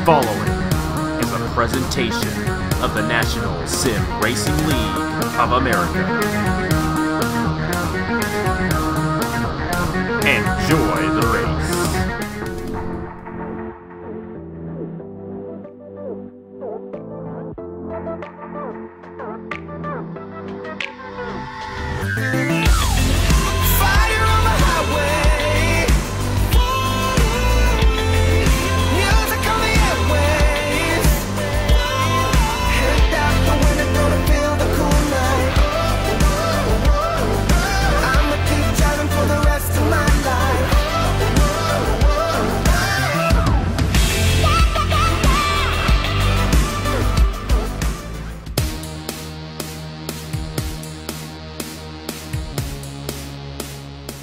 following is a presentation of the National Sim Racing League of America. Enjoy the race.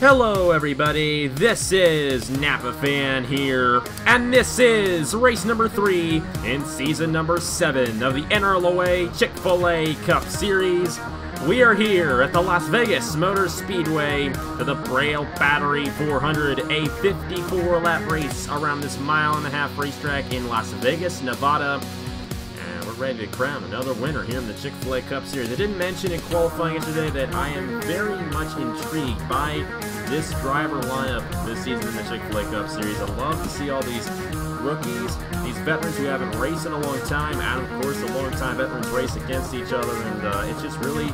Hello everybody, this is Napa Fan here, and this is race number 3 in season number 7 of the NRLOA Chick-fil-A Cup Series. We are here at the Las Vegas Motor Speedway for the Braille Battery 400, a 54-lap race around this mile-and-a-half racetrack in Las Vegas, Nevada. Ready to crown another winner here in the Chick-fil-A Cup Series. I didn't mention in qualifying yesterday that I am very much intrigued by this driver lineup this season in the Chick-fil-A Cup Series. I love to see all these rookies, these veterans who haven't raced in a long time, and of course the long-time veterans race against each other, and it's just really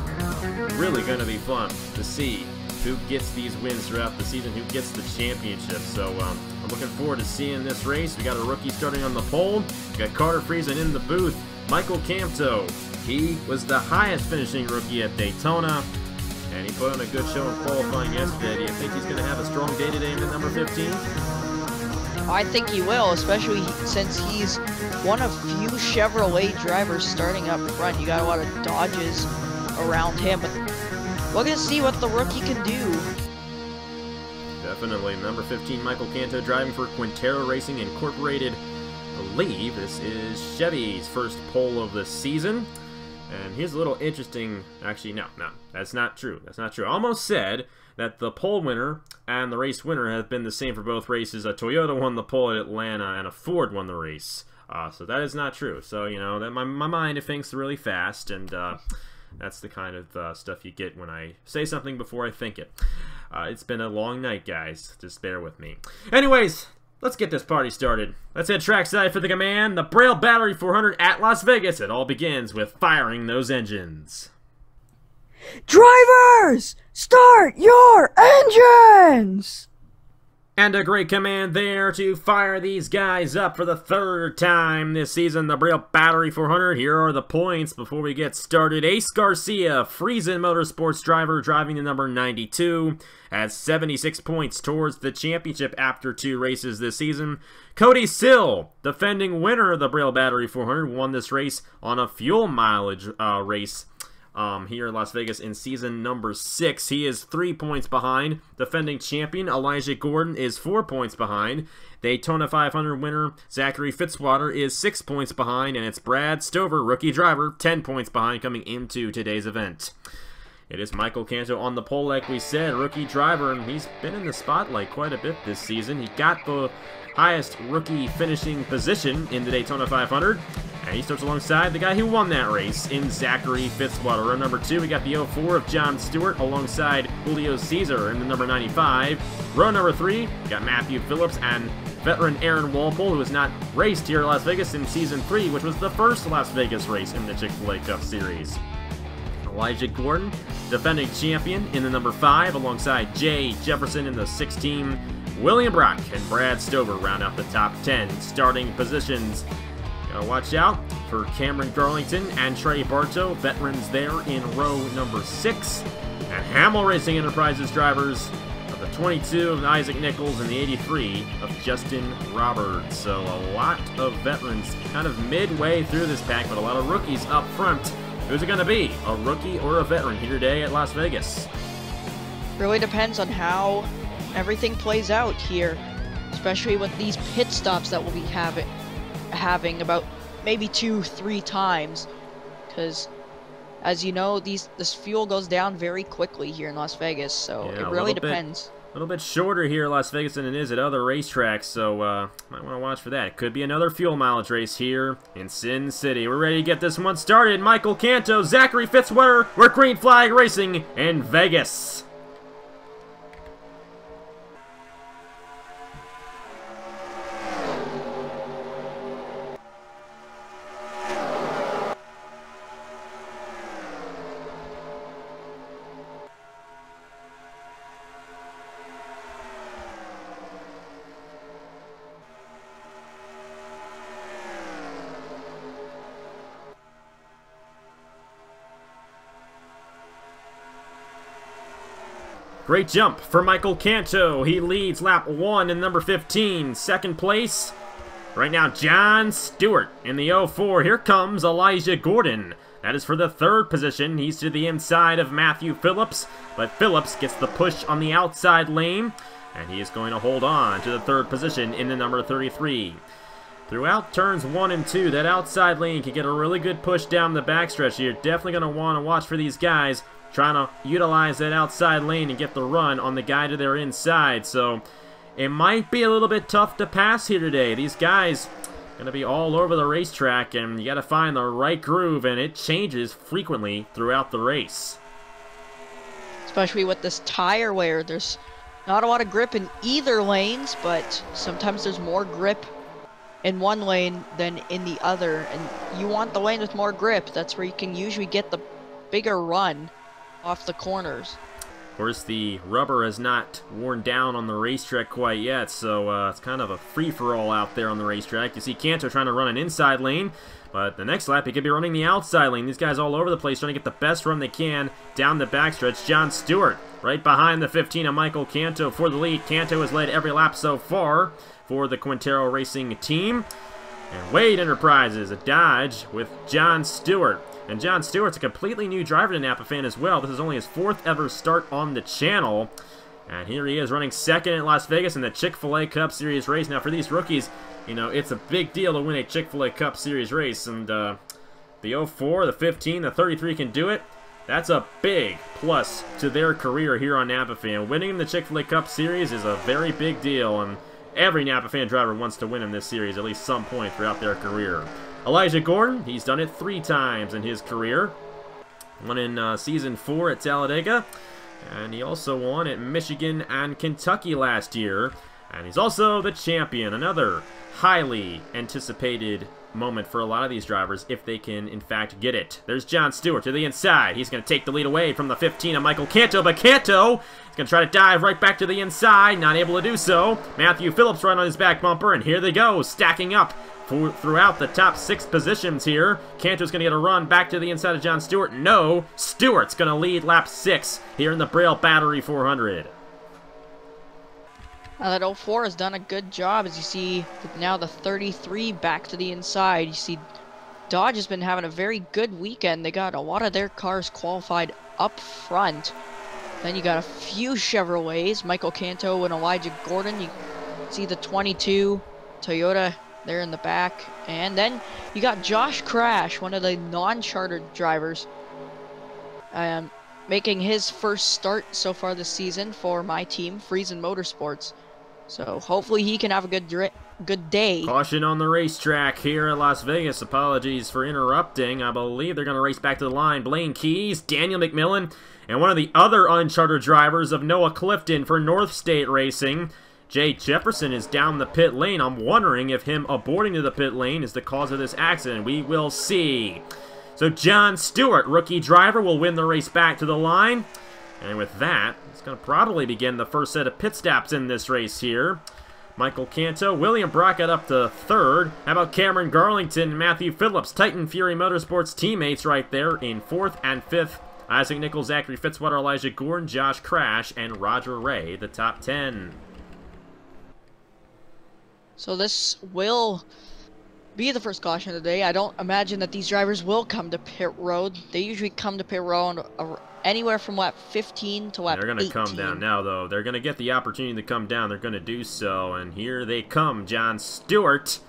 going to be fun to see who gets these wins throughout the season, who gets the championship. So I'm looking forward to seeing this race. We got a rookie starting on the pole. We got Carter Friesen in the booth. Michael Campto, he was the highest finishing rookie at Daytona, and he put on a good show in qualifying yesterday. Do you think he's going to have a strong day today in number 15? I think he will, especially since he's one of few Chevrolet drivers starting up front. You got a lot of Dodges around him, but we're going to see what the rookie can do. Definitely. Number 15, Michael Canto, driving for Quintero Racing Incorporated. Believe this is Chevy's first pole of the season. And here's a little interesting, actually no, that's not true. That's not true. I almost said that the pole winner and the race winner have been the same for both races. A Toyota won the pole at Atlanta and a Ford won the race. So that is not true. So, you know, that my mind thinks really fast, and that's the kind of stuff you get when I say something before I think it. It's been a long night, guys. Just bear with me. Anyways, let's get this party started. Let's head trackside for the command, the Braille Battery 400 at Las Vegas. It all begins with firing those engines. Drivers, start your engines! And a great command there to fire these guys up for the third time this season, the Braille Battery 400. Here are the points before we get started. Ace Garcia, Friesen Motorsports driver, driving the number 92, has 76 points towards the championship after 2 races this season. Cody Sill, defending winner of the Braille Battery 400, won this race on a fuel mileage race here in Las Vegas in season number 6. He is 3 points behind. Defending champion Elijah Gordon is 4 points behind. Daytona 500 winner Zachary Fitzwater is 6 points behind, and it's Brad Stover, rookie driver, 10 points behind coming into today's event. It is Michael Canto on the pole, like we said, rookie driver, and he's been in the spotlight quite a bit this season. He got the highest rookie finishing position in the Daytona 500, and he starts alongside the guy who won that race in Zachary Fitzwater. Row number 2, we got the 04 of John Stewart alongside Julio Caesar in the number 95. Row number 3, we got Matthew Phillips and veteran Aaron Walpole, who has not raced here at Las Vegas in season 3, which was the first Las Vegas race in the Chick-fil-A Cup Series. Elijah Gordon, defending champion in the number 5, alongside Jay Jefferson in the 16. William Brock and Brad Stover round out the top 10 starting positions. Gotta watch out for Cameron Darlington and Trey Bartow, veterans there in row number 6. And Hamill Racing Enterprises drivers of the 22 of Isaac Nichols and the 83 of Justin Roberts. So a lot of veterans kind of midway through this pack, but a lot of rookies up front. Who's it going to be? A rookie or a veteran here today at Las Vegas? Really depends on how everything plays out here, especially with these pit stops that we'll be having about maybe 2-3 times, because as you know, this fuel goes down very quickly here in Las Vegas, so yeah, it really depends. A little bit shorter here at Las Vegas than it is at other racetracks, so might want to watch for that. It could be another fuel mileage race here in Sin City. We're ready to get this one started. Michael Canto, Zachary Fitzwater, we're Green Flag Racing in Vegas. Great jump for Michael Canto. He leads lap 1 in number 15. Second place, right now, John Stewart in the 04. Here comes Elijah Gordon. That is for the 3rd position. He's to the inside of Matthew Phillips, but Phillips gets the push on the outside lane, and he is going to hold on to the 3rd position in the number 33. Throughout turns 1 and 2, that outside lane can get a really good push down the backstretch. You're definitely going to want to watch for these guys trying to utilize that outside lane and get the run on the guy to their inside. So it might be a little bit tough to pass here today. These guys going to be all over the racetrack, and you got to find the right groove, and it changes frequently throughout the race. Especially with this tire wear, there's not a lot of grip in either lanes, but sometimes there's more grip in one lane than in the other, and you want the lane with more grip. That's where you can usually get the bigger run off the corners. Of course, the rubber has not worn down on the racetrack quite yet, so it's kind of a free-for-all out there on the racetrack. You see Canto trying to run an inside lane, but the next lap he could be running the outside lane. These guys all over the place trying to get the best run they can down the backstretch. John Stewart right behind the 15 of Michael Canto for the lead. Canto has led every lap so far for the Quintero Racing team. And Wade Enterprises, a Dodge with John Stewart. And John Stewart's a completely new driver to Napa fan as well. This is only his 4th ever start on the channel. And here he is running 2nd in Las Vegas in the Chick-fil-A Cup Series race. Now for these rookies, you know, it's a big deal to win a Chick-fil-A Cup Series race. And the 04, the 15, the 33 can do it. That's a big plus to their career here on Napa fan. Winning the Chick-fil-A Cup Series is a very big deal, and every Napa fan driver wants to win in this series at least some point throughout their career. Elijah Gordon, he's done it 3 times in his career. Won in Season 4 at Talladega, and he also won at Michigan and Kentucky last year. And he's also the champion, another highly anticipated moment for a lot of these drivers if they can, in fact, get it. There's John Stewart to the inside. He's going to take the lead away from the 15 of Michael Canto, but Canto is going to try to dive right back to the inside, not able to do so. Matthew Phillips right on his back bumper, and here they go, stacking up throughout the top 6 positions here. Canto's going to get a run back to the inside of John Stewart. No, Stewart's going to lead lap 6 here in the Braille Battery 400. Now that 04 has done a good job, as you see now the 33 back to the inside. You see Dodge has been having a very good weekend. They got a lot of their cars qualified up front. Then you got a few Chevrolets, Michael Canto and Elijah Gordon. You see the 22 Toyota there in the back. And then you got Josh Crash, one of the non-chartered drivers, making his first start so far this season for my team, Friesen Motorsports. So hopefully he can have a good day. Caution on the racetrack here at Las Vegas. Apologies for interrupting. I believe they're going to race back to the line. Blaine Keys, Daniel McMillan, and one of the other unchartered drivers of Noah Clifton for North State Racing. Jay Jefferson is down the pit lane. I'm wondering if him aborting to the pit lane is the cause of this accident. We will see. So John Stewart, rookie driver, will win the race back to the line. And with that, it's going to probably begin the first set of pit stops in this race here. Michael Canto, William Brockett up to 3rd. How about Cameron Garlington and Matthew Phillips, Titan Fury Motorsports teammates right there in 4th and 5th. Isaac Nichols, Zachary Fitzwater, Elijah Gordon, Josh Crash, and Roger Ray, the top 10. So this will be the first caution of the day. I don't imagine that these drivers will come to pit road. They usually come to pit road anywhere from lap 15 to lap 18. They're going to come down now, though. They're going to get the opportunity to come down. They're going to do so, and here they come. John Stewart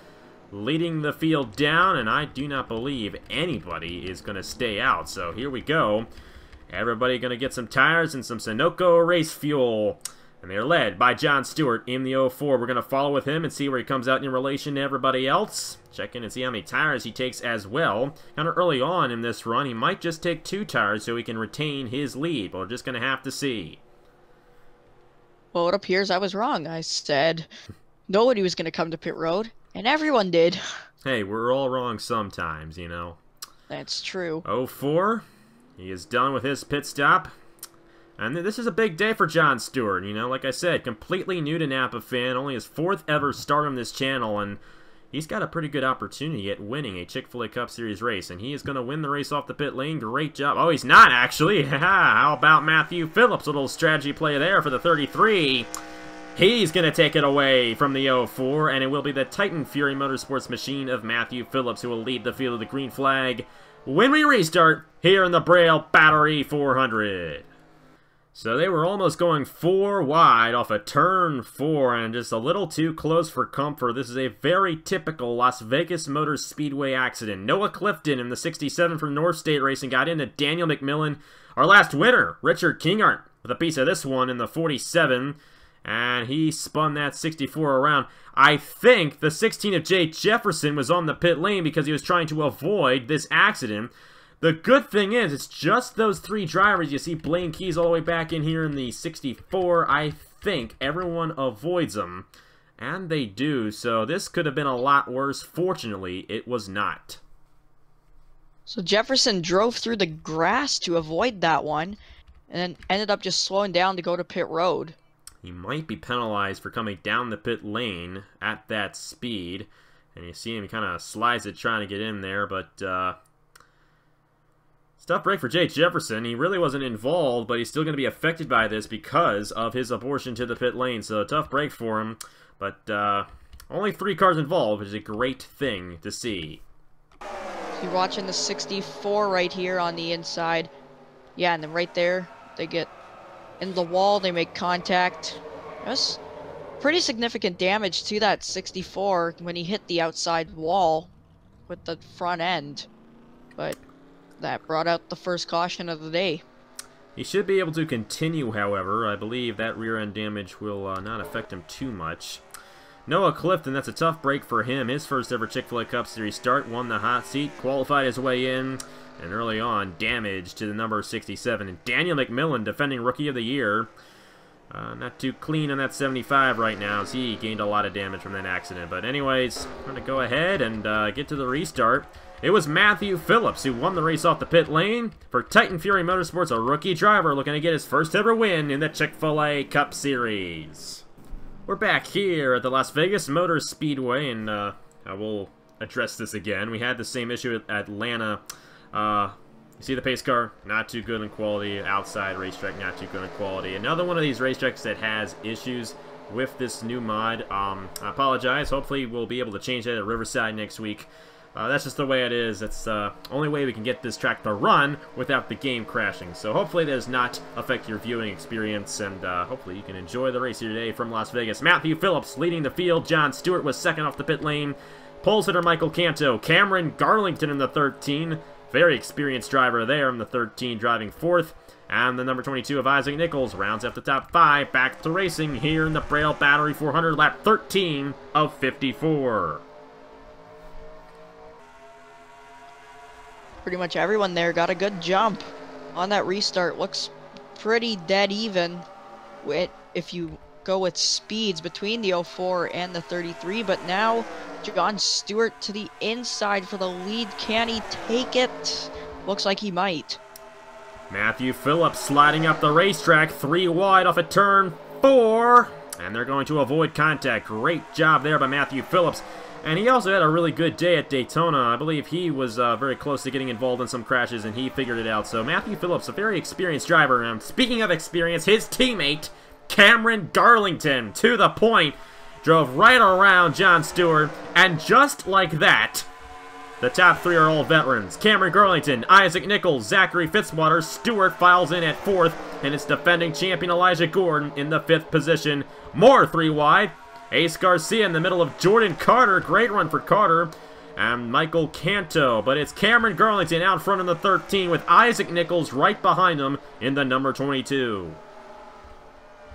leading the field down, and I do not believe anybody is going to stay out. So here we go. Everybody going to get some tires and some Sunoco race fuel. And they're led by John Stewart in the 04. We're going to follow with him and see where he comes out in relation to everybody else. Check in and see how many tires he takes as well. Kind of early on in this run, he might just take 2 tires so he can retain his lead. But we're just going to have to see. Well, it appears I was wrong. I said nobody was going to come to pit road, and everyone did. Hey, we're all wrong sometimes, you know. That's true. 04, he is done with his pit stop. And this is a big day for John Stewart, you know, like I said, completely new to Napa fan, only his 4th ever start on this channel, and he's got a pretty good opportunity at winning a Chick-fil-A Cup Series race, and he is going to win the race off the pit lane. Great job. Oh, he's not, actually. How about Matthew Phillips? A little strategy play there for the 33. He's going to take it away from the 04, and it will be the Titan Fury Motorsports machine of Matthew Phillips who will lead the field of the green flag when we restart here in the Braille Battery 400. So they were almost going 4 wide off a turn 4 and just a little too close for comfort. This is a very typical Las Vegas Motor Speedway accident. Noah Clifton in the 67 from North State Racing got into Daniel McMillan. Our last winner, Richard Kingart, with a piece of this one in the 47. And he spun that 64 around. I think the 16 of Jay Jefferson was on the pit lane because he was trying to avoid this accident. The good thing is, it's just those 3 drivers. You see Blaine Keys all the way back in here in the 64. I think everyone avoids them, and they do. So this could have been a lot worse. Fortunately, it was not. So Jefferson drove through the grass to avoid that one, and then ended up just slowing down to go to pit road. He might be penalized for coming down the pit lane at that speed. And you see him, he kind of slides it trying to get in there, but tough break for Jay Jefferson. He really wasn't involved, but he's still going to be affected by this because of his abortion to the pit lane. So, tough break for him. But only 3 cars involved, which is a great thing to see. You're watching the 64 right here on the inside. Yeah, and then right there, they get in the wall. They make contact. That's pretty significant damage to that 64 when he hit the outside wall with the front end. But that brought out the first caution of the day. He should be able to continue, however. I believe that rear end damage will not affect him too much. Noah Clifton, that's a tough break for him. His first ever Chick-fil-A Cup Series start, won the hot seat, qualified his way in, and early on, damage to the number 67. And Daniel McMillan, defending Rookie of the Year, not too clean on that 75 right now, as he gained a lot of damage from that accident. But anyways, I'm going to go ahead and get to the restart. It was Matthew Phillips who won the race off the pit lane for Titan Fury Motorsports, a rookie driver looking to get his first ever win in the Chick-fil-A Cup Series. We're back here at the Las Vegas Motor Speedway, and I will address this again. We had the same issue at Atlanta. You see the pace car? Not too good in quality. Outside racetrack, not too good in quality. Another one of these racetracks that has issues with this new mod. I apologize. Hopefully we'll be able to change that at Riverside next week. That's just the way it is. That's the only way we can get this track to run without the game crashing. So hopefully that does not affect your viewing experience, and hopefully you can enjoy the race here today from Las Vegas. Matthew Phillips leading the field. John Stewart was second off the pit lane. Pole sitter Michael Canto. Cameron Garlington in the 13. Very experienced driver there in the 13, driving 4th. And the number 22 of Isaac Nichols rounds up the top 5. Back to racing here in the Braille Battery 400, lap 13 of 54. Pretty much everyone there got a good jump on that restart. Looks pretty dead even if you go with speeds between the 04 and the 33. But now John Stewart to the inside for the lead. Can he take it? Looks like he might. Matthew Phillips sliding up the racetrack, 3 wide off of turn 4. And they're going to avoid contact. Great job there by Matthew Phillips. And he also had a really good day at Daytona. I believe he was very close to getting involved in some crashes, and he figured it out. So Matthew Phillips, a very experienced driver. And speaking of experience, his teammate, Cameron Garlington, to the point, drove right around John Stewart. And just like that, the top 3 are all veterans. Cameron Garlington, Isaac Nichols, Zachary Fitzwater. Stewart files in at 4th, and it's defending champion Elijah Gordon in the 5th position. More 3 wide. Ace Garcia in the middle of Jordan Carter. Great run for Carter. And Michael Canto. But it's Cameron Garlington out front in the 13 with Isaac Nichols right behind him in the number 22.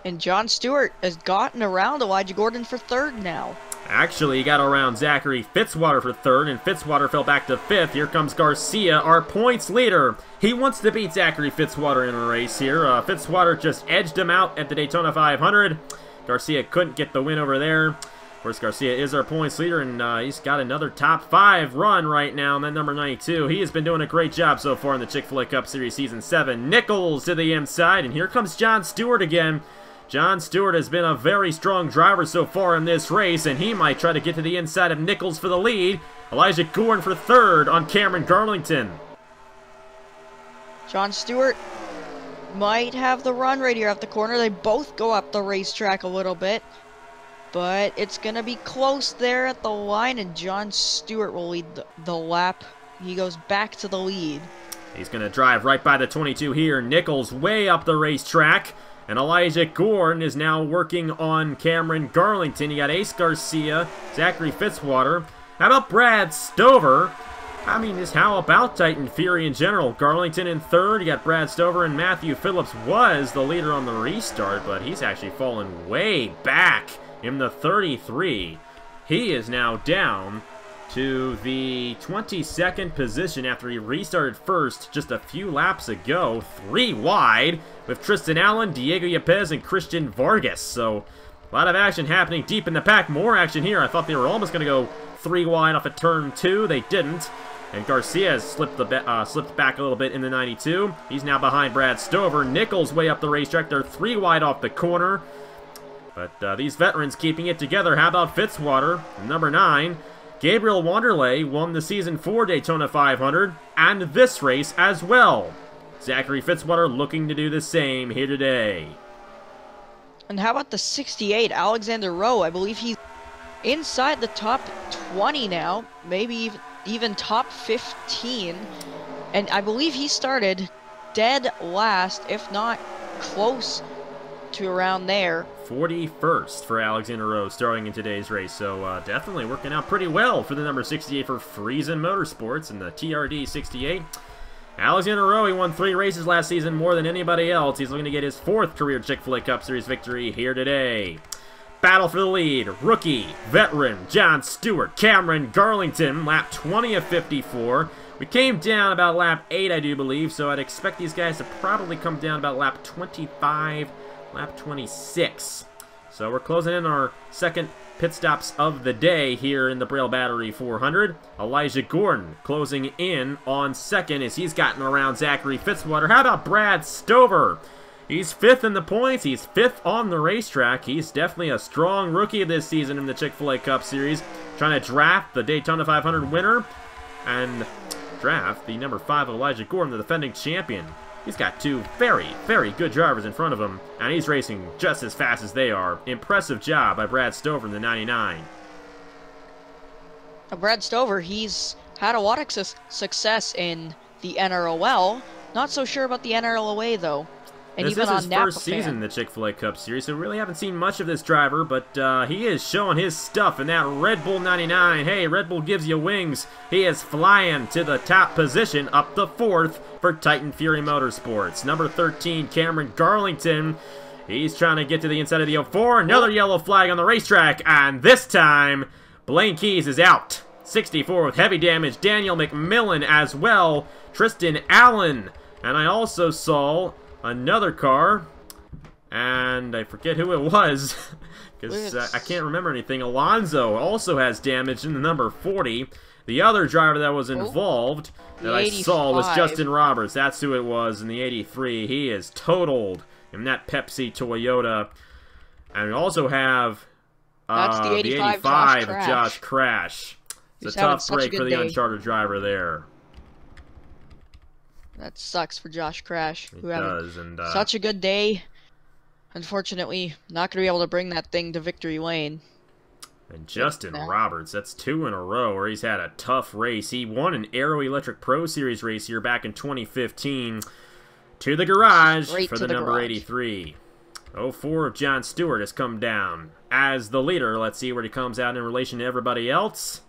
And John Stewart has gotten around Elijah Gordon for third now. Actually, he got around Zachary Fitzwater for third, and Fitzwater fell back to fifth. Here comes Garcia, our points leader. He wants to beat Zachary Fitzwater in a race here. Fitzwater just edged him out at the Daytona 500. Garcia couldn't get the win over there. Of course, Garcia is our points leader, and he's got another top 5 run right now, and then number 92. He has been doing a great job so far in the Chick-fil-A Cup Series Season 7. Nichols to the inside, and here comes John Stewart again. John Stewart has been a very strong driver so far in this race, and he might try to get to the inside of Nichols for the lead. Elijah Gordon for third on Cameron Garlington. John Stewart might have the run right here at the corner. They both go up the racetrack a little bit, but it's going to be close there at the line, and John Stewart will lead the lap. He goes back to the lead. He's going to drive right by the 22 here. Nichols way up the racetrack. And Elijah Gordon is now working on Cameron Garlington. You got Ace Garcia, Zachary Fitzwater. How about Brad Stover? I mean, just how about Titan Fury in general? Garlington in third. You got Brad Stover, and Matthew Phillips was the leader on the restart, but he's actually fallen way back in the 33. He is now down to the 22nd position after he restarted first just a few laps ago. 3 wide with Tristan Allen, Diego Yepes, and Christian Vargas. So a lot of action happening deep in the pack. More action here. I thought they were almost going to go 3 wide off of turn 2. They didn't. And Garcia has slipped back a little bit in the 92. He's now behind Brad Stover. Nichols way up the racetrack. They're 3 wide off the corner. But these veterans keeping it together. How about Fitzwater, number 9? Gabriel Wanderley won the Season 4 Daytona 500 and this race as well. Zachary Fitzwater looking to do the same here today. And how about the 68, Alexander Rowe? I believe he's inside the top 20 now, maybe even top 15. And I believe he started dead last, if not close to around there. 41st for Alexander Rowe starting in today's race, so definitely working out pretty well for the number 68 for Friesen Motorsports and the TRD 68. Alexander Rowe, he won 3 races last season, more than anybody else. He's looking to get his 4th career Chick-fil-A Cup Series victory here today. Battle for the lead, rookie, veteran, John Stewart, Cameron Garlington, lap 20 of 54. We came down about lap 8, I do believe, so I'd expect these guys to probably come down about lap 25, lap 26. So we're closing in our second pit stops of the day here in the Braille Battery 400. Elijah Gordon closing in on second as he's gotten around Zachary Fitzwater. How about Brad Stover? He's 5th in the points. He's 5th on the racetrack. He's definitely a strong rookie this season in the Chick-fil-A Cup Series. Trying to draft the Daytona 500 winner and draft the number 5 Elijah Gordon, the defending champion. He's got 2 very, very good drivers in front of him, and he's racing just as fast as they are. Impressive job by Brad Stover in the 99. Brad Stover, he's had a lot of success in the NRLOA. Not so sure about the NRLOA, though. And this even is on his Napa first season Fan. in the Chick-fil-A Cup Series, so we really haven't seen much of this driver, but he is showing his stuff in that Red Bull 99. Hey, Red Bull gives you wings. He is flying to the top position, up the 4th for Titan Fury Motorsports. Number 13, Cameron Garlington. He's trying to get to the inside of the 04. Another yellow flag on the racetrack, and this time, Blaine Keys is out. 64 with heavy damage. Daniel McMillan as well. Tristan Allen. And I also saw another car, and I forget who it was, because I can't remember anything. Alonso also has damage in the number 40. The other driver that was involved that I saw was Justin Roberts. That's who it was in the 83. He is totaled in that Pepsi Toyota. And we also have That's the 85 of Josh Crash. It's a tough break for the day. Uncharted driver there. That sucks for Josh Crash, who had and such a good day. Unfortunately, not going to be able to bring that thing to victory lane. And Justin Roberts, that's 2 in a row where he's had a tough race. He won an Aero Electric Pro Series race here back in 2015. To the garage for the number 83. 04 of John Stewart has come down as the leader. Let's see where he comes out in relation to everybody else.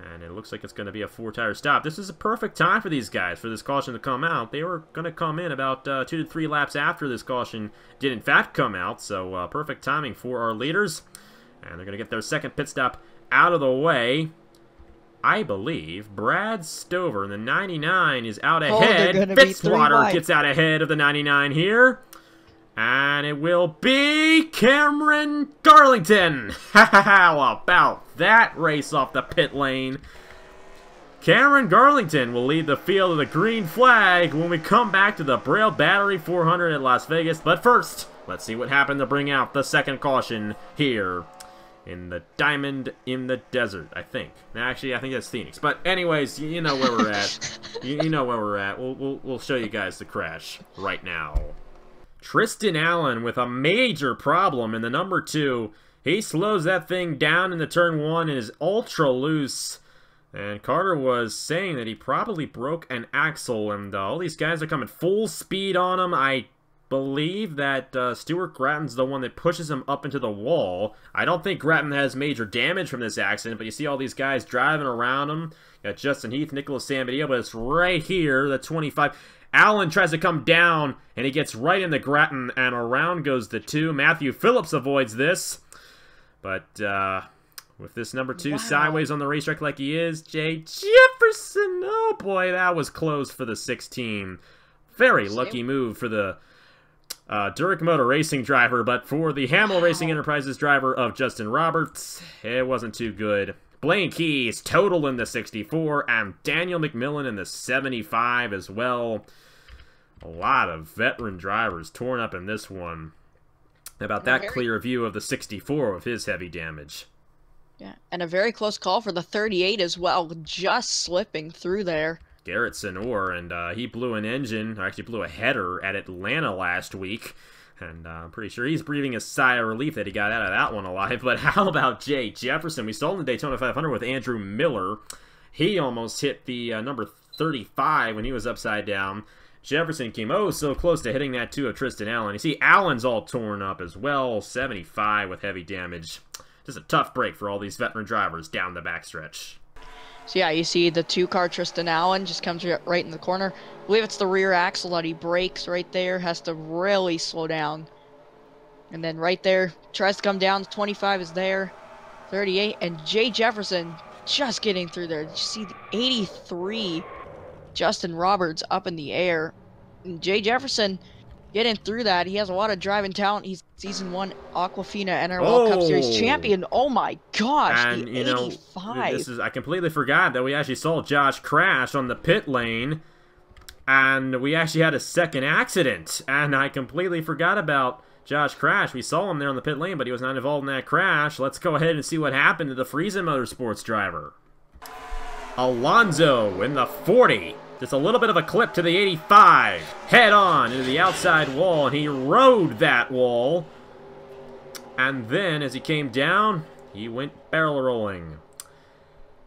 And it looks like it's going to be a 4-tire stop. This is a perfect time for these guys, for this caution to come out. They were going to come in about 2 to 3 laps after this caution did in fact come out. So perfect timing for our leaders. And they're going to get their second pit stop out of the way. I believe Brad Stover in the 99 is out ahead. Fitzwater gets out ahead of the 99 here. And it will be Cameron Garlington. How about that race off the pit lane? Cameron Garlington will lead the field of the green flag when we come back to the Braille Battery 400 at Las Vegas. But first, let's see what happened to bring out the second caution here in the Diamond in the Desert, I think. Actually, I think that's Phoenix. But anyways, you know where we're at. You know where we're at. We'll show you guys the crash right now. Tristan Allen with a major problem in the number 2. He slows that thing down in the turn 1 and is ultra loose. And Carter was saying that he probably broke an axle, and all these guys are coming full speed on him. I believe that Stuart Gratton's the one that pushes him up into the wall. I don't think Gratton has major damage from this accident, but you see all these guys driving around him. Got Justin Heath, Nicholas Sambadio, but it's right here, the 25. Allen tries to come down, and he gets right into Gratton, and around goes the 2. Matthew Phillips avoids this. But with this number 2 sideways on the racetrack like he is, Jay Jefferson, oh boy, that was close for the 16. Very lucky move for the Durick Motor Racing driver, but for the Hamill Racing Enterprises driver of Justin Roberts, it wasn't too good. Blaine Keys total in the 64, and Daniel McMillan in the 75 as well. A lot of veteran drivers torn up in this one. About that clear view of the 64 with his heavy damage. Yeah, and a very close call for the 38 as well, just slipping through there. Garrett Senor, and he blew an engine, or actually blew a header at Atlanta last week. And I'm pretty sure he's breathing a sigh of relief that he got out of that one alive. But how about Jay Jefferson? We saw in the Daytona 500 with Andrew Miller. He almost hit the number 35 when he was upside down. Jefferson came oh so close to hitting that too of Tristan Allen. You see Allen's all torn up as well. 75 with heavy damage. Just a tough break for all these veteran drivers down the backstretch. So yeah, you see the 2-car Tristan Allen just comes right in the corner. I believe it's the rear axle that he brakes right there. Has to really slow down. And then right there, tries to come down. 25 is there. 38. And Jay Jefferson just getting through there. Did you see the 83? Justin Roberts up in the air. And Jay Jefferson getting through that. He has a lot of driving talent. He's Season 1 Aquafina NRLOA Cup Series champion. Oh my gosh, and, the you know, 85. I completely forgot that we actually saw Josh crash on the pit lane. And we actually had a second accident. And I completely forgot about Josh crash. We saw him there on the pit lane, but he was not involved in that crash. Let's go ahead and see what happened to the Friesen Motorsports driver. Alonso in the 40. Just a little bit of a clip to the 85. Head on into the outside wall, and he rode that wall. And then, as he came down, he went barrel rolling.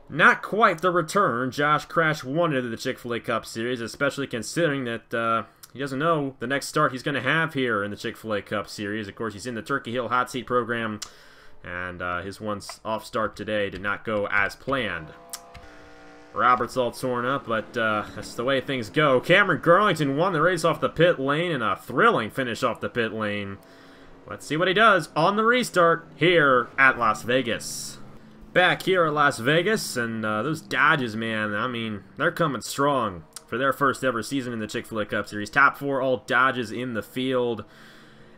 Not quite the return Josh Crash wanted in the Chick-fil-A Cup Series, especially considering that he doesn't know the next start he's going to have here in the Chick-fil-A Cup Series. Of course, he's in the Turkey Hill Hot Seat program, and his off start today did not go as planned. Roberts all torn up, but that's the way things go. Cameron Garlington won the race off the pit lane in a thrilling finish off the pit lane. Let's see what he does on the restart here at Las Vegas. Back here at Las Vegas, and those Dodges, man, I mean, they're coming strong for their first ever season in the Chick-fil-A Cup Series. Top 4 all Dodges in the field.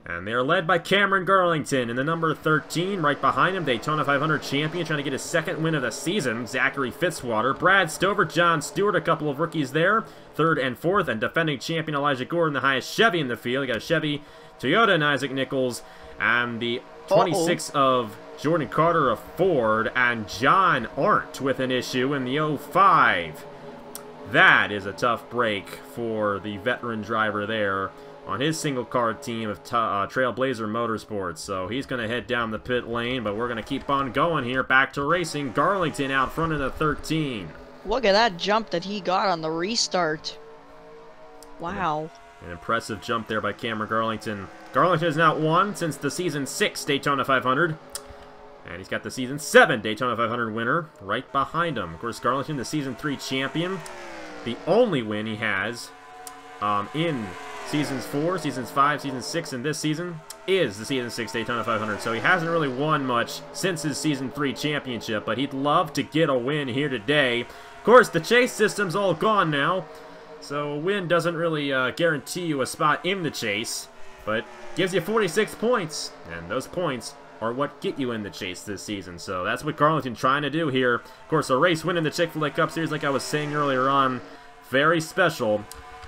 And they're led by Cameron Garlington in the number 13. Right behind him, Daytona 500 champion, trying to get his second win of the season, Zachary Fitzwater. Brad Stover, John Stewart, a couple of rookies there, 3rd and 4th. And defending champion Elijah Gordon, the highest Chevy in the field. You got a Chevy, Toyota, and Isaac Nichols. And the 26 of Jordan Carter, a Ford. And John Arndt with an issue in the 05. That is a tough break for the veteran driver there on his single-car team of Trailblazer Motorsports. So he's going to head down the pit lane, but we're going to keep on going here. Back to racing. Garlington out front in the 13. Look at that jump that he got on the restart. Wow. An impressive jump there by Cameron Garlington. Garlington has not won since the Season 6 Daytona 500. And he's got the Season 7 Daytona 500 winner right behind him. Of course, Garlington, the Season 3 champion. The only win he has in Seasons 4, Seasons 5, Season 6, and this season is the Season 6 Daytona 500. So he hasn't really won much since his Season 3 championship, but he'd love to get a win here today. Of course, the chase system's all gone now, so a win doesn't really guarantee you a spot in the chase, but gives you 46 points, and those points are what get you in the chase this season. So that's what Garlington trying to do here. Of course, a race win in the Chick-fil-A Cup Series, like I was saying earlier on, very special,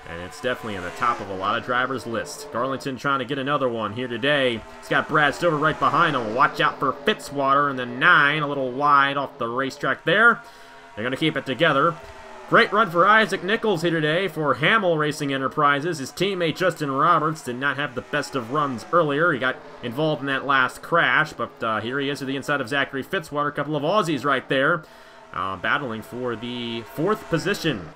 and it's definitely in the top of a lot of drivers' list. Garlington trying to get another one here today. He's got Brad Stover right behind him. Watch out for Fitzwater in the 9, a little wide off the racetrack there. They're going to keep it together. Great run for Isaac Nichols here today for Hamill Racing Enterprises. His teammate Justin Roberts did not have the best of runs earlier. He got involved in that last crash, but here he is to the inside of Zachary Fitzwater. A couple of Aussies right there, battling for the 4th position.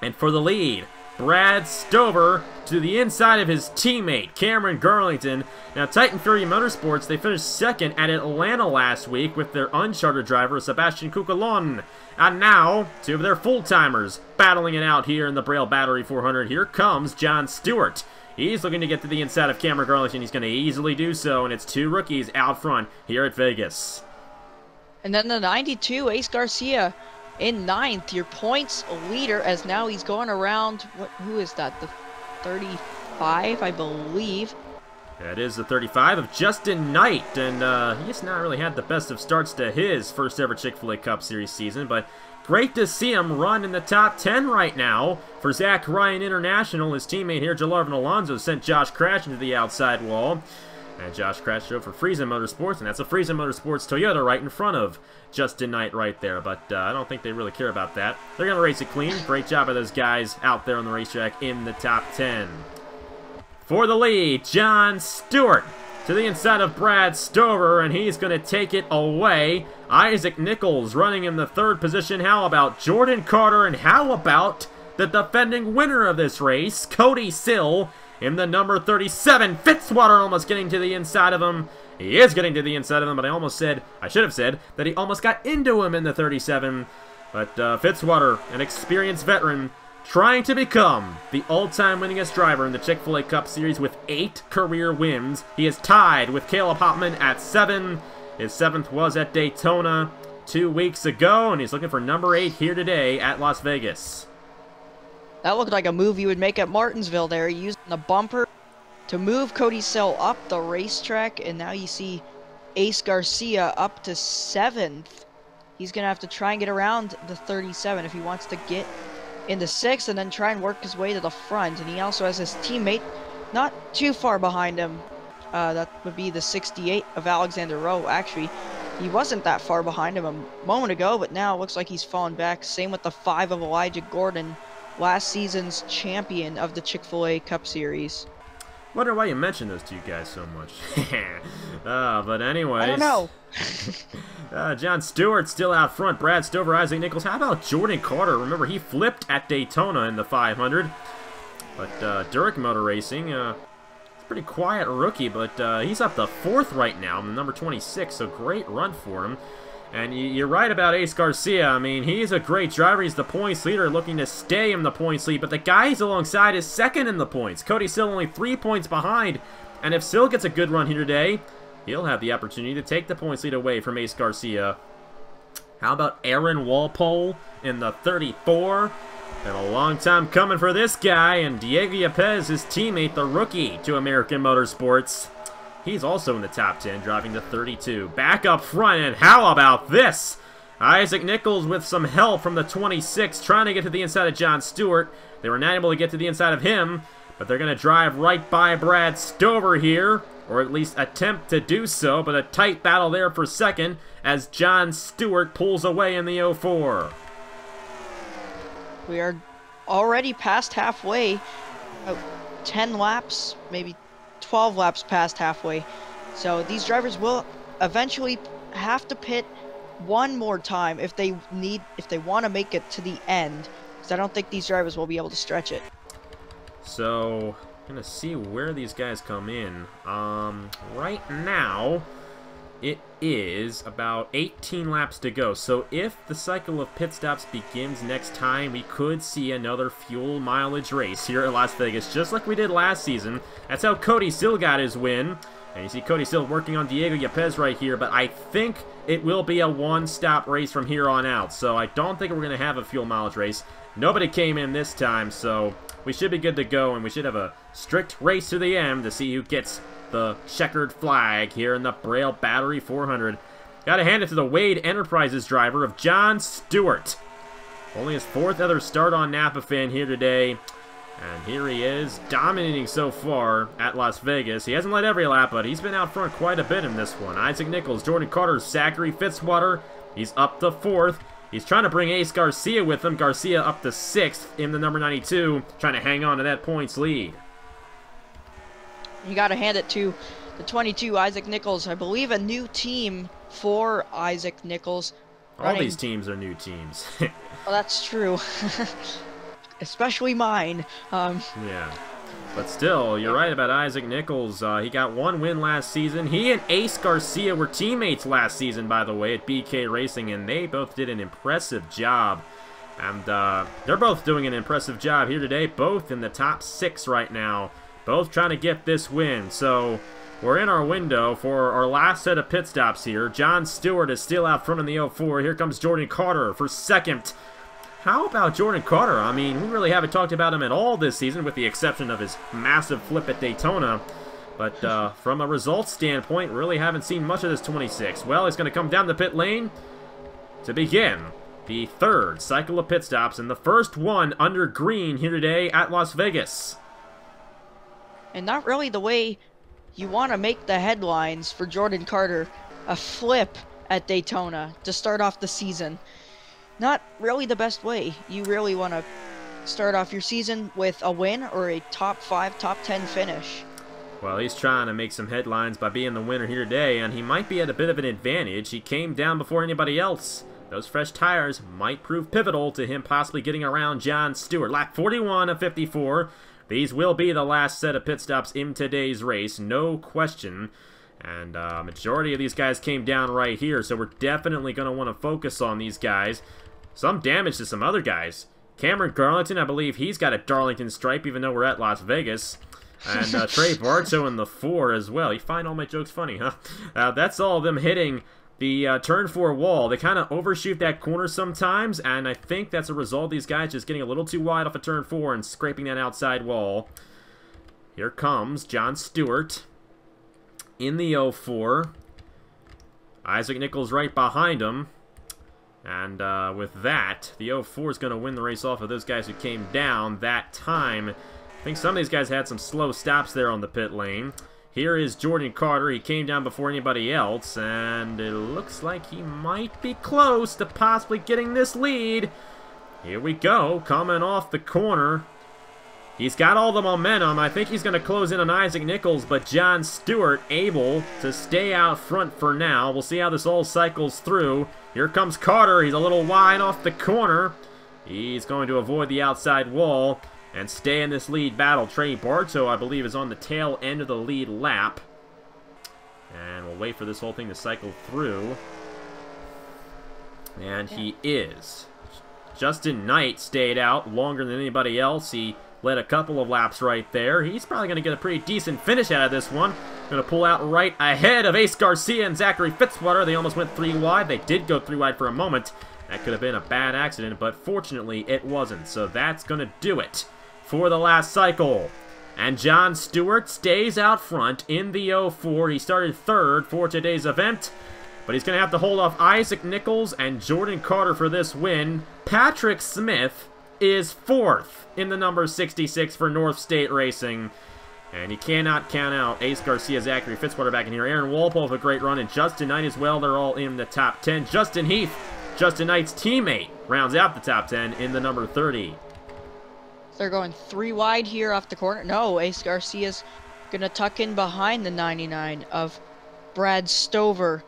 And for the lead, Brad Stover to the inside of his teammate, Cameron Garlington. Now, Titan Fury Motorsports, they finished 2nd at Atlanta last week with their uncharted driver, Sebastian Cucalon. And now, 2 of their full-timers battling it out here in the Braille Battery 400. Here comes John Stewart. He's looking to get to the inside of Cameron Garlington. He's going to easily do so, and it's 2 rookies out front here at Vegas. And then the 92, Ace Garcia in 9th, your points leader, as now he's going around, who is that, the 35, I believe. That is the 35 of Justin Knight, and he's not really had the best of starts to his first ever Chick-fil-A Cup Series season, but great to see him run in the top 10 right now. For Zach Ryan International, his teammate here, Jalarvin Alonso, sent Josh crashing to the outside wall. And Josh crashed over for Friesen Motorsports, and that's a Friesen Motorsports Toyota right in front of Justin Knight right there. But I don't think they really care about that. They're going to race it clean. Great job of those guys out there on the racetrack in the top 10. For the lead, John Stewart to the inside of Brad Stover, and he's going to take it away. Isaac Nichols running in the 3rd position. How about Jordan Carter, and how about the defending winner of this race, Cody Sill, in the number 37. Fitzwater almost getting to the inside of him. He is getting to the inside of him, but I should have said that he almost got into him in the 37. But Fitzwater, an experienced veteran, trying to become the all-time winningest driver in the Chick-fil-A Cup Series with 8 career wins. He is tied with Caleb Hopman at 7. His 7th was at Daytona 2 weeks ago, and he's looking for number 8 here today at Las Vegas. That looked like a move you would make at Martinsville there, using the bumper to move Cody Sill up the racetrack, and now you see Ace Garcia up to 7th. He's going to have to try and get around the 37 if he wants to get into 6th and then try and work his way to the front. And he also has his teammate not too far behind him. That would be the 68 of Alexander Rowe. Actually, he wasn't that far behind him a moment ago, but now it looks like he's fallen back. Same with the 5 of Elijah Gordon, last season's champion of the Chick-fil-A Cup Series. Wonder why you mentioned those 2 guys so much. But anyways, I don't know. John Stewart still out front. Brad Stover, Isaac Nichols. How about Jordan Carter? Remember, he flipped at Daytona in the 500. But Derek Motor Racing, he's a pretty quiet rookie, but he's up to 4th right now, number 26, so great run for him. And you're right about Ace Garcia. I mean, he's a great driver. He's the points leader, looking to stay in the points lead. But the guy he's alongside is 2nd in the points. Cody Sill only 3 points behind. And if Sill gets a good run here today, he'll have the opportunity to take the points lead away from Ace Garcia. How about Aaron Walpole in the 34? Been a long time coming for this guy. And Diego Yepes, his teammate, the rookie to American Motorsports. He's also in the top 10, driving the 32. Back up front, and how about this? Isaac Nichols with some help from the 26, trying to get to the inside of John Stewart. They were not able to get to the inside of him, but they're going to drive right by Brad Stover here, or at least attempt to do so, but a tight battle there for 2nd as John Stewart pulls away in the 04. We are already past halfway, 10 laps, maybe 12 laps past halfway. So these drivers will eventually have to pit one more time if they want to make it to the end, because I don't think these drivers will be able to stretch it. So I'm gonna see where these guys come in. Right now it is about 18 laps to go. So if the cycle of pit stops begins next time, we could see another fuel mileage race here at Las Vegas, just like we did last season. That's how Cody still got his win. And you see Cody still working on Diego Yepes right here, but I think it will be a one-stop race from here on out. So I don't think we're going to have a fuel mileage race. Nobody came in this time, so we should be good to go, and we should have a strict race to the end to see who gets the checkered flag here in the Braille Battery 400. Gotta hand it to the Wade Enterprises driver of John Stewart. Only his 4th other start on Napa Fan here today. And here he is, dominating so far at Las Vegas. He hasn't led every lap, but he's been out front quite a bit in this one. Isaac Nichols, Jordan Carter, Zachary Fitzwater. He's up to 4th. He's trying to bring Ace Garcia with him. Garcia up to 6th in the number 92, trying to hang on to that points lead. You got to hand it to the 22, Isaac Nichols. I believe a new team for Isaac Nichols. All these teams are new teams. Well, that's true. Especially mine. Yeah. But still, you're right about Isaac Nichols. He got 1 win last season. He and Ace Garcia were teammates last season, by the way, at BK Racing, and they both did an impressive job. And they're both doing an impressive job here today, both in the top 6 right now. Both trying to get this win, so we're in our window for our last set of pit stops here. John Stewart is still out front in the 04. Here comes Jordan Carter for 2nd. How about Jordan Carter? I mean, we really haven't talked about him at all this season, with the exception of his massive flip at Daytona. But from a results standpoint, really haven't seen much of this 26. Well, he's going to come down the pit lane to begin the 3rd cycle of pit stops, and the first one under green here today at Las Vegas. And not really the way you want to make the headlines for Jordan Carter. A flip at Daytona to start off the season. Not really the best way. You really want to start off your season with a win or a top 5, top 10 finish. Well, he's trying to make some headlines by being the winner here today, and he might be at a bit of an advantage. He came down before anybody else. Those fresh tires might prove pivotal to him possibly getting around John Stewart. Lap 41 of 54. These will be the last set of pit stops in today's race, no question. And majority of these guys came down right here, so we're definitely going to want to focus on these guys. Some damage to some other guys. Cameron Garlington, I believe he's got a Darlington stripe, even though we're at Las Vegas. And Trey Bartow in the 4 as well. You find all my jokes funny, huh? That's all of them hitting the turn 4 wall. They kind of overshoot that corner sometimes, and I think that's a result of these guys just getting a little too wide off of turn 4 and scraping that outside wall. Here comes John Stewart in the 04. Isaac Nichols right behind him. And with that, the 04 is going to win the race off of those guys who came down that time. I think some of these guys had some slow stops there on the pit lane. Here is Jordan Carter. He came down before anybody else, and it looks like he might be close to possibly getting this lead. Here we go, coming off the corner. He's got all the momentum. I think he's going to close in on Isaac Nichols, but John Stewart able to stay out front for now. We'll see how this all cycles through. Here comes Carter. He's a little wide off the corner. He's going to avoid the outside wall and stay in this lead battle. Trey Bartow, I believe, is on the tail end of the lead lap. And we'll wait for this whole thing to cycle through. And he is. Justin Knight stayed out longer than anybody else. He led a couple of laps right there. He's probably going to get a pretty decent finish out of this one. Going to pull out right ahead of Ace Garcia and Zachary Fitzwater. They almost went 3 wide. They did go 3 wide for a moment. That could have been a bad accident, but fortunately it wasn't. So that's going to do it for the last cycle. And John Stewart stays out front in the 04. He started 3rd for today's event, but he's going to have to hold off Isaac Nichols and Jordan Carter for this win. Patrick Smith is 4th in the number 66 for North State Racing. And you cannot count out Ace Garcia, Zachary Fitzwater back in here. Aaron Walpole with a great run, and Justin Knight as well. They're all in the top 10. Justin Heath, Justin Knight's teammate, rounds out the top 10 in the number 30. They're going 3 wide here off the corner. No, Ace Garcia's going to tuck in behind the 99 of Brad Stover.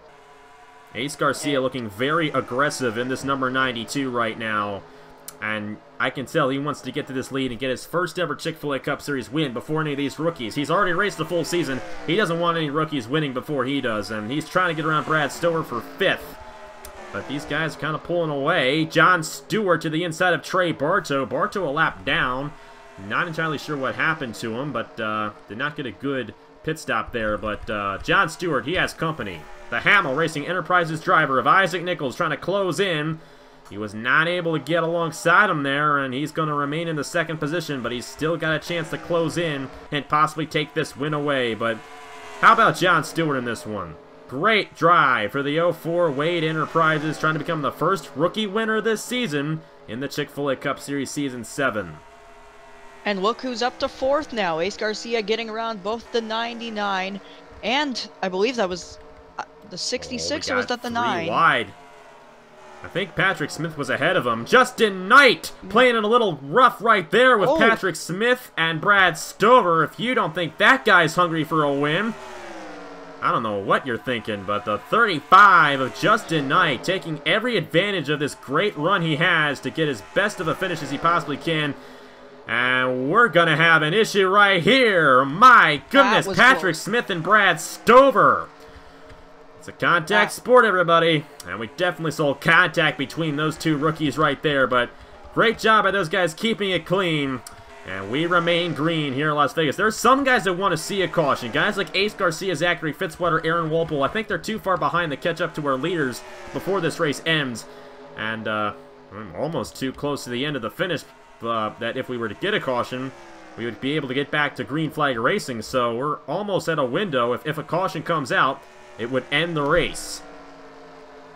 Ace Garcia looking very aggressive in this number 92 right now. And I can tell he wants to get to this lead and get his first ever Chick-fil-A Cup Series win before any of these rookies. He's already raced the full season. He doesn't want any rookies winning before he does, and he's trying to get around Brad Stover for 5th. But these guys are kind of pulling away. John Stewart to the inside of Trey Bartow. Bartow a lap down. Not entirely sure what happened to him, but did not get a good pit stop there. But John Stewart, he has company. The Hamill Racing Enterprises driver of Isaac Nichols trying to close in. He was not able to get alongside him there, and he's going to remain in the 2nd position, but he's still got a chance to close in and possibly take this win away. But how about John Stewart in this one? Great drive for the 04 Wade Enterprises, trying to become the first rookie winner this season in the Chick-fil-A Cup Series Season 7. And look who's up to 4th now. Ace Garcia getting around both the 99 and I believe that was the 66, or was that the 9? Wide. I think Patrick Smith was ahead of him. Justin Knight playing it a little rough right there with Patrick Smith and Brad Stover. If you don't think that guy's hungry for a win, I don't know what you're thinking, but the 35 of Justin Knight taking every advantage of this great run he has to get as best of a finish as he possibly can. And we're going to have an issue right here. My goodness, Patrick Smith and Brad Stover. It's a contact sport, everybody. And we definitely saw contact between those two rookies right there. But great job by those guys keeping it clean. And we remain green here in Las Vegas. There's some guys that want to see a caution. Guys like Ace Garcia, Zachary Fitzwater, Aaron Walpole. I think they're too far behind to catch up to our leaders before this race ends. And almost too close to the end of the finish. That if we were to get a caution, we would be able to get back to green flag racing. So we're almost at a window. If a caution comes out, it would end the race.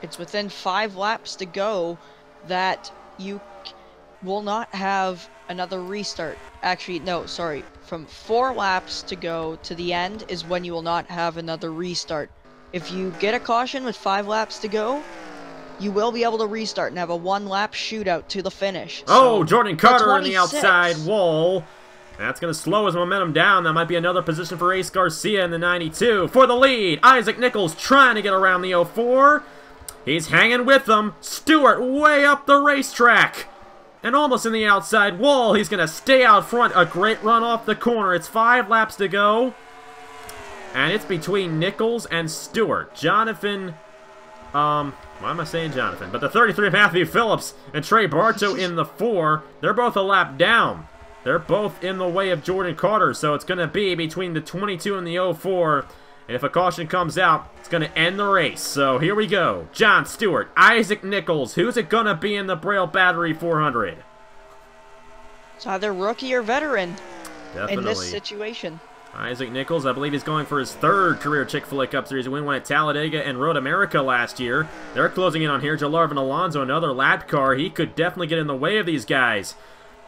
It's within 5 laps to go that you will not have another restart. Actually, no, sorry. From 4 laps to go to the end is when you will not have another restart. If you get a caution with 5 laps to go, you will be able to restart and have a 1-lap shootout to the finish. Oh, so Jordan Carter on the outside wall. That's going to slow his momentum down. That might be another position for Ace Garcia in the 92. For the lead, Isaac Nichols trying to get around the 04. He's hanging with them. Stewart way up the racetrack. And almost in the outside wall. He's going to stay out front. A great run off the corner. It's 5 laps to go. And it's between Nichols and Stewart. Jonathan... why am I saying Jonathan? But the 33 Matthew Phillips and Trey Bartow in the 4. They're both a lap down. They're both in the way of Jordan Carter, so it's going to be between the 22 and the 04. And if a caution comes out, it's going to end the race. So here we go. John Stewart, Isaac Nichols. Who's it going to be in the Braille Battery 400? It's either rookie or veteran. Definitely. In this situation. Isaac Nichols, I believe he's going for his 3rd career Chick-fil-A Cup Series win, one at Talladega and Road America last year. They're closing in on here. Jalarvin Alonso, another lap car. He could definitely get in the way of these guys.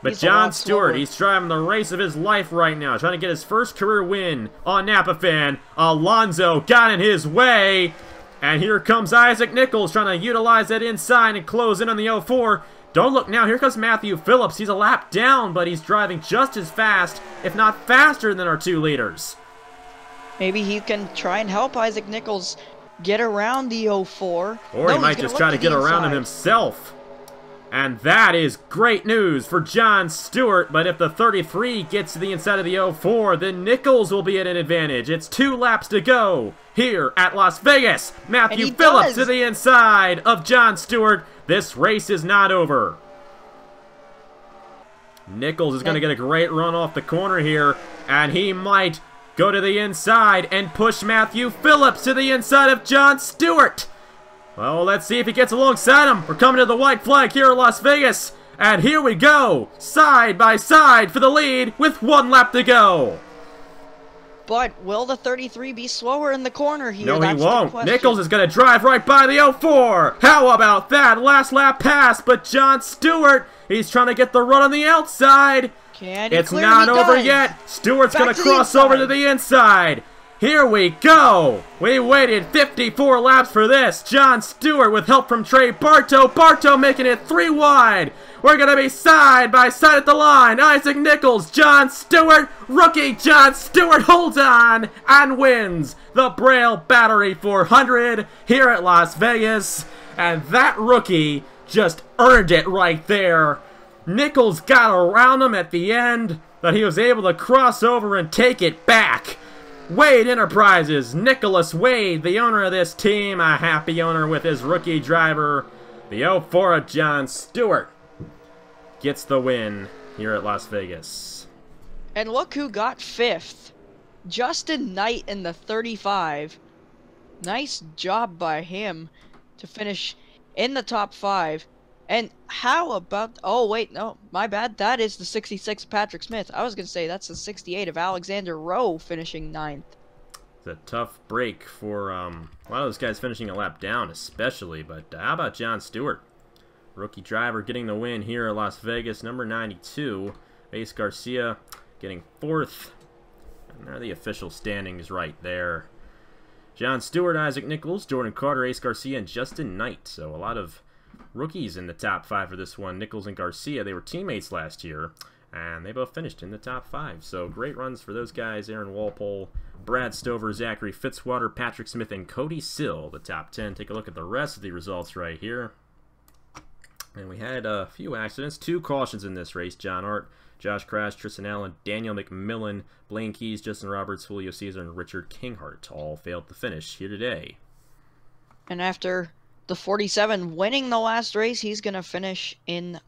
But John Stewart, he's driving the race of his life right now, trying to get his first career win on Napa Fan. Alonso got in his way. And here comes Isaac Nichols trying to utilize that inside and close in on the 04. Don't look now, here comes Matthew Phillips. He's a lap down, but he's driving just as fast, if not faster than our 2 leaders. Maybe he can try and help Isaac Nichols get around the 04. Or he might just try to get around him himself. And that is great news for John Stewart, but if the 33 gets to the inside of the 04, then Nichols will be at an advantage. It's 2 laps to go here at Las Vegas. Matthew Phillips to the inside of John Stewart. This race is not over. Nichols is going to get a great run off the corner here, and he might go to the inside and push Matthew Phillips to the inside of John Stewart. Well, let's see if he gets alongside him. We're coming to the white flag here in Las Vegas. And here we go, side by side for the lead with 1 lap to go. But will the 33 be slower in the corner here? No, he won't. Nichols is going to drive right by the 04. How about that? Last lap pass, but John Stewart, he's trying to get the run on the outside. It's not over yet. Stewart's going to cross over to the inside. Here we go! We waited 54 laps for this. John Stewart with help from Trey Bartow. Bartow making it 3 wide. We're going to be side by side at the line. Isaac Nichols, John Stewart. Rookie John Stewart holds on and wins the Braille Battery 400 here at Las Vegas. And that rookie just earned it right there. Nichols got around him at the end, but he was able to cross over and take it back. Wade Enterprises, Nicholas Wade, the owner of this team, a happy owner with his rookie driver, the 04 John Stewart, gets the win here at Las Vegas. And look who got 5th. Justin Knight in the 35. Nice job by him to finish in the top 5. And how about... Oh, wait, no, my bad. That is the 66 Patrick Smith. I was going to say that's the 68 of Alexander Rowe finishing 9th. It's a tough break for a lot of those guys finishing a lap down especially. But how about John Stewart? Rookie driver getting the win here at Las Vegas. Number 92, Ace Garcia getting 4th. And there are the official standings right there. John Stewart, Isaac Nichols, Jordan Carter, Ace Garcia, and Justin Knight. So a lot of rookies in the top 5 for this one. Nichols and Garcia, they were teammates last year, and they both finished in the top 5. So great runs for those guys. Aaron Walpole, Brad Stover, Zachary Fitzwater, Patrick Smith, and Cody Sill, the top 10. Take a look at the rest of the results right here. And we had a few accidents. 2 cautions in this race. John Art, Josh Crash, Tristan Allen, Daniel McMillan, Blaine Keys, Justin Roberts, Julio Caesar, and Richard Kinghart all failed to finish here today. And after the 47 winning the last race, he's going to finish in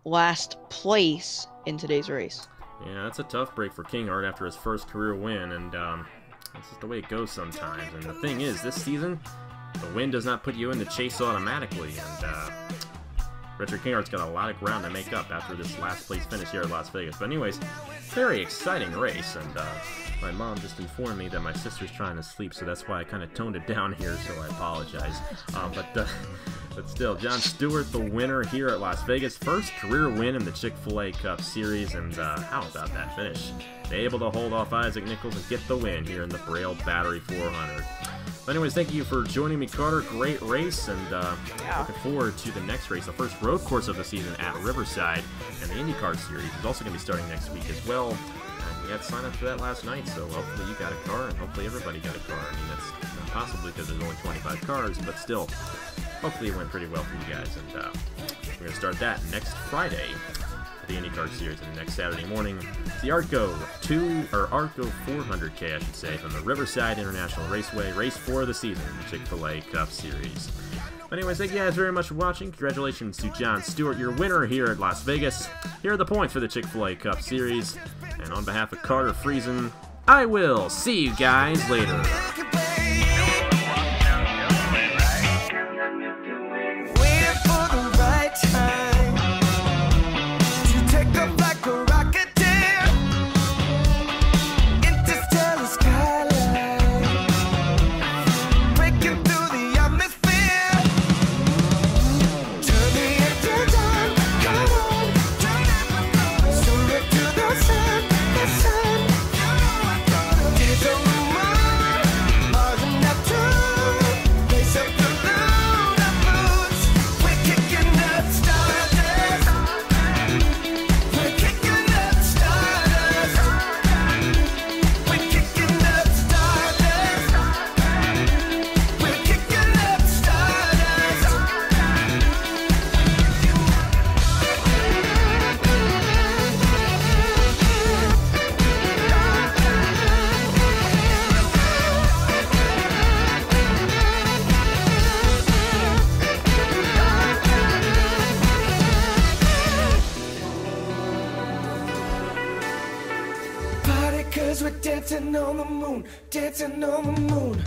last place in today's race. Yeah, that's a tough break for Kinghart after his first career win, and that's just the way it goes sometimes. And the thing is, this season, the win does not put you in the chase automatically, and Richard Kinghart's got a lot of ground to make up after this last place finish here at Las Vegas. But anyways, very exciting race, and my mom just informed me that my sister's trying to sleep, so that's why I kind of toned it down here, so I apologize. But still, John Stewart, the winner here at Las Vegas. First career win in the Chick-fil-A Cup Series, and how about that finish? They able to hold off Isaac Nichols and get the win here in the Braille Battery 400. But anyways, thank you for joining me, Carter. Great race, and looking forward to the next race, the first road course of the season at Riverside, and the IndyCar Series is also going to be starting next week as well. And we had signed up for that last night, so hopefully you got a car, and hopefully everybody got a car. I mean, that's not possibly because there's only 25 cars, but still, hopefully it went pretty well for you guys. And we're going to start that next Friday, the IndyCar Series, and next Saturday morning, the ARCO 400K, I should say, from the Riverside International Raceway, race 4 of the season, the Chick-fil-A Cup Series. But anyways, thank you guys very much for watching. Congratulations to John Stewart, your winner here at Las Vegas. Here are the points for the Chick-fil-A Cup Series. And on behalf of Carter Friesen, I will see you guys later. Cause we're dancing on the moon, dancing on the moon.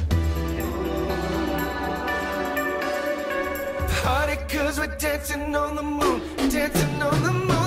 Party cause we're dancing on the moon, dancing on the moon.